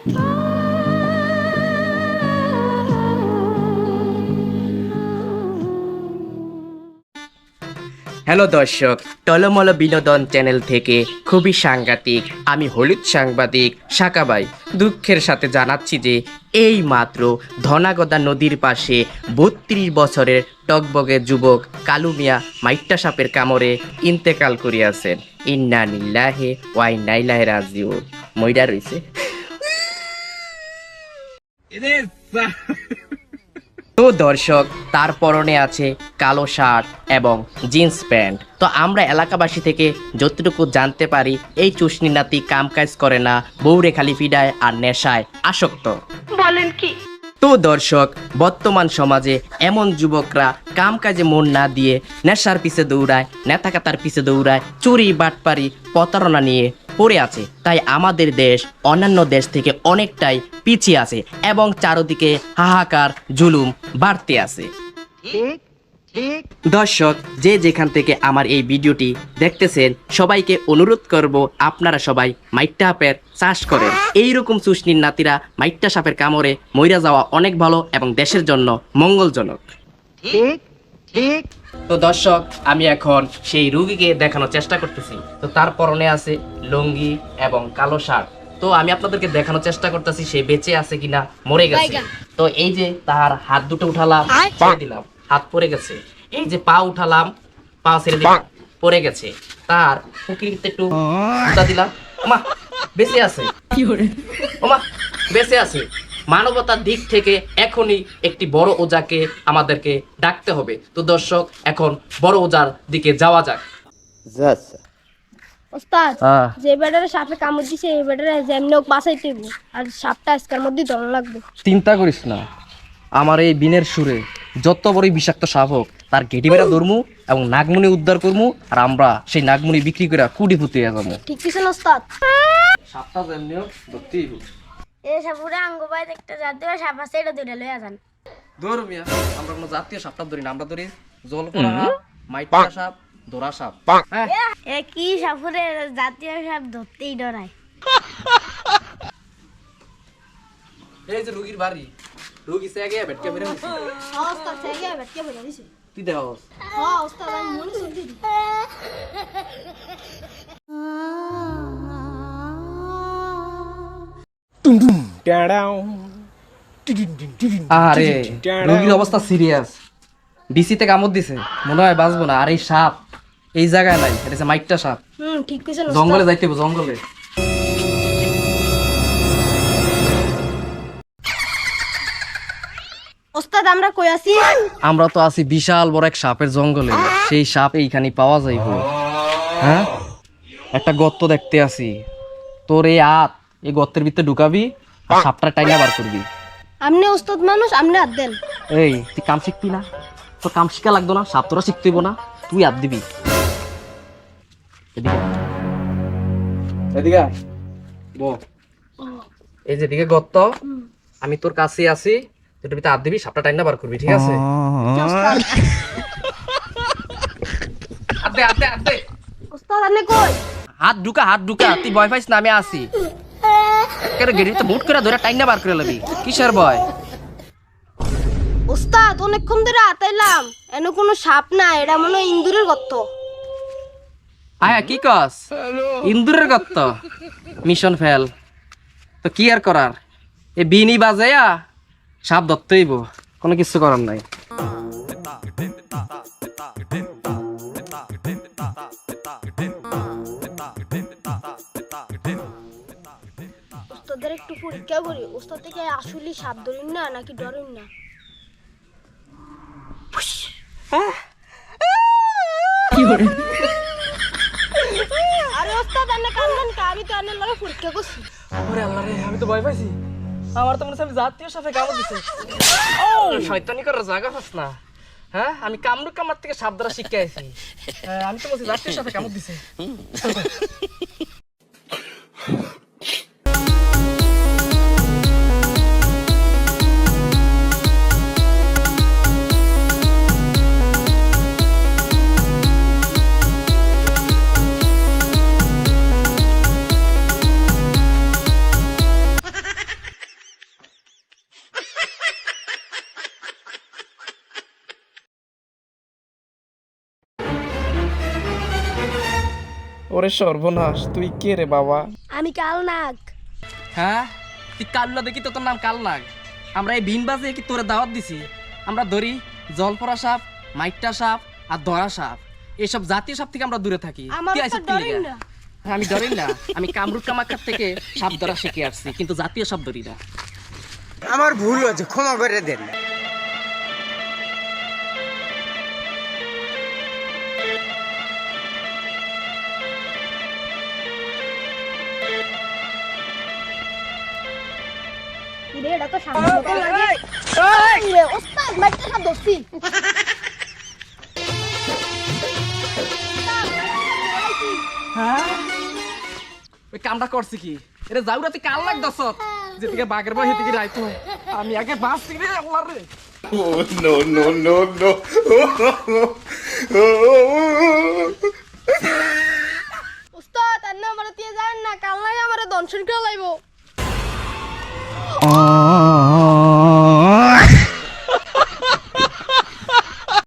Hello দর্শক, টলমল বিনোদন চ্যানেল থেকে খুবই সাংঘাতিক আমি হলুদ সাংবাদিক সাকাবাই দুঃখের সাথে জানাচ্ছি যে এই মাত্র ধনাগদা নদীর পাশে ৩২ বছরের টকবগে যুবক কালু মিয়া মাইট্টা সাপের কামড়ে ইন্তেকাল করিয়াছেন। ইন্না লিল্লাহি ওয়া ইন্না ইলাইহি রাজিউন। মইরা রইছে। তো দর্শক, তার পরনে আছে কালো শার্ট এবং জিন্স প্যান্ট। তো আমরা এলাকাবাসী থেকে যতটুকু জানতে পারি, এই চুষনি নাতি কাম কাজ করে না, বউরে খালি ফিডায় আর নেশায় আসক্ত। বলেন কি? তো দর্শক, বর্তমান সমাজে এমন যুবকরা কাম কাজে মন না দিয়ে নেশার পিছে দৌড়ায়, নেতাকাতার পিছে দৌড়ায়, চুরি বাটপারি প্রতারণা নিয়ে পড়ে আছে। তাই আমাদের দেশ অন্যান্য দেশ থেকে অনেকটাই পিছিয়ে আছে এবং চারদিকে হাহাকার জুলুম বাড়তে আছে। দর্শক, যে যেখান থেকে আমার এই ভিডিওটি দেখতেছেন, সবাইকে অনুরোধ করব আপনারা সবাই মাইট্টা সাপের চাষ করেন। এইরকম চুষনির নাতিরা মাইট্টা সাপের কামড়ে মইরা যাওয়া অনেক ভালো এবং দেশের জন্য মঙ্গলজনক। তো দর্শক, আমি এখন সেই রুগীকে দেখানোর চেষ্টা করতেছি। তো তার পরনে আছে লুঙ্গি এবং কালো শার্ট। তো আমি আপনাদেরকে দেখানোর চেষ্টা করতেছি সে বেঁচে আছে কিনা মরে গেছে। তো এই যে তার হাত দুটো উঠালাম, ছেড়ে দিলাম, হাত পড়ে গেছে। এই যে পা উঠালাম, পা ছেড়ে দিলাম, পড়ে গেছে। তার ফুকিতে একটু জুতা দিলাম, ওমা বেঁচে আছে, ওমা বেঁচে আছে। মানবতার দিক থেকে এখনই একটি বড় ওজাকে আমাদেরকে ডাকতে হবে। তো দর্শক, এখন বড় ওজার দিকে যাওয়া যাক। ওস্তাদ, যে বেটারে সাপে কামড় দিছে এই বেটারে যেমনি হোক বাঁচাইতে হইব, আর সাপটা আজকের মধ্যেই ধরা লাগবে। চিন্তা করিস না, আমার এই বিনের সুরে যত বড়ই বিষাক্ত সাপ হোক তার গেটি বেড়া ধরমু এবং নাগমণি উদ্ধার করমু, আর আমরা সেই নাগমণি বিক্রি করে কুড়িপুতি যাবো। ঠিক কিছু না ওস্তাদ? সাপটা যেমনি হোক ধরতেই হোক। এই সাপুরে আঙ্গুবাই একটা জাতীয় সাপ আছে, এটা দুইটা লইয়া যান। ধরো মিয়া, আমরা কোনো জাতীয় সাপটা ধরি না, আমরা ধরি জলপরা সাপ, মাইট্টা সাপ, দোরা সাপ। এ কি সাপুরে জাতীয় সাপ ধরতেই ডরায়। এই যে রুগীর বাড়ি, রুগী সে আগে বেটকে মেরে দিছে। ওস্তাদ থেকে বেটকে বলে দিছে। তুই দেখো। হ্যাঁ ওস্তাদ, আমি মনে শুনছি। আরে রোগীর অবস্থা সিরিয়াস, ডিসিতে কামড় দিছে, মনে হয় বাঁচবো না। আর এই সাপ এই জায়গায় নাই, এটা মাইট্টা সাপ। ঠিক কিছু না। জঙ্গলে যাইতে হবে, জঙ্গলে। ওস্তাদ আমরা কই আছি? আমরা তো আছি বিশাল বড় এক সাপের জঙ্গলে। সেই সাপ এইখানে পাওয়া যাইব। হ্যাঁ, একটা গর্ত দেখতে আছি, তোর এই হাত এই গর্তের ভিতরে ঢুকাবি আর সাপটা টাইনা বার করবি। আমনে ওস্তাদ মানুষ, আমনে হাত দেন। এই তুই কাম শিখবি না? তোর কাম শিখা লাগতো না, সাপ তোরা শিখতে হইব না, তুই হাত দিবি। এদিকে এই যে দিকে গর্ত, আমি তোর কাছে আছি, তোর ভিতরে হাত দিবি, সাপটা টাইনা বার করবি, ঠিক আছে? হাত দে, হাত দে, হাত দে। ওস্তাদ আপনি কই? হাত ঢুকা, হাত ঢুকা, তুই ভয় পাইস না, আমি আছি। কেন গেড়ি তো বুট করে ধরে টাইনা বার করে লবি, কিসের ভয়? ওস্তাদ অনেকক্ষণ ধরে আতাইলাম, এন কোনো সাপ না, এটা মনে হয় ইন্দুরের গর্ত। আয়া কি কস? ইন্দুরের গর্ত? Mission fail. তো কি আর করার, এ বিনি বাজাইয়া সাপ ধরতে হইব, কোনো কিছু করার নাই। ওস্তাদের একটু পরীক্ষা করি, ওস্তাদ থেকে আসলে সাপ ধরিন না নাকি ডরেন না। আরে ওস্তাদ আপনি কান্দেন কা? আমি তো আপনার লগে পরীক্ষা করছি। ওরে আল্লাহ রে, আমি তো ভয় পাইছি। আমার তো মনে হচ্ছে আমি জাতীয় সাপে কামড় দিছে। শয়তানি করার জায়গা পাস না। হ্যাঁ, আমি কামড় কামার থেকে সাপ ধরা শিখে আইছি। আমি তো বলছি জাতীয় সাপে কামড় দিছে। ওরে সর্বনাশ, তুই কে রে বাবা? আমি কাল নাগ। হ্যাঁ তুই কাল্লা দেখি তো তোর নাম কালনাগ। আমরা এই বিন বাজে কি তোরে দাওয়াত দিছি? আমরা ধরি জলপরা সাপ, মাইকটা সাপ আর দরা সাপ, এইসব জাতীয় সাপ থেকে আমরা দূরে থাকি। আমার তুই তো আইছিস কি ডরেন লিগা? না। হ্যাঁ, আমি ডরি না। আমি কামরুক কামাক্ষার থেকে সাপ ধরা শিখে আসছি, কিন্তু জাতীয় সাপ ধরি না। আমার ভুল হয়েছে, ক্ষমা করে দেন। রে এটা তো সামনে মতো লাগে। এই রে ওস্তাদ মাইরটা সাপ ধরছি। ওই কামটা করছি কি? এটা যাও রাতে কাল লাগ দছ যেদিকে বাঘের ভয় সেদিকে রাইতো। আমি আগে বাঁচছি রে আল্লাহ রে। Oh, no, no, no, no. ওস্তাদ আর না আমারে দিয়ে যান না, কাল নাগে আমারে দংশন করে লাইবো। Oh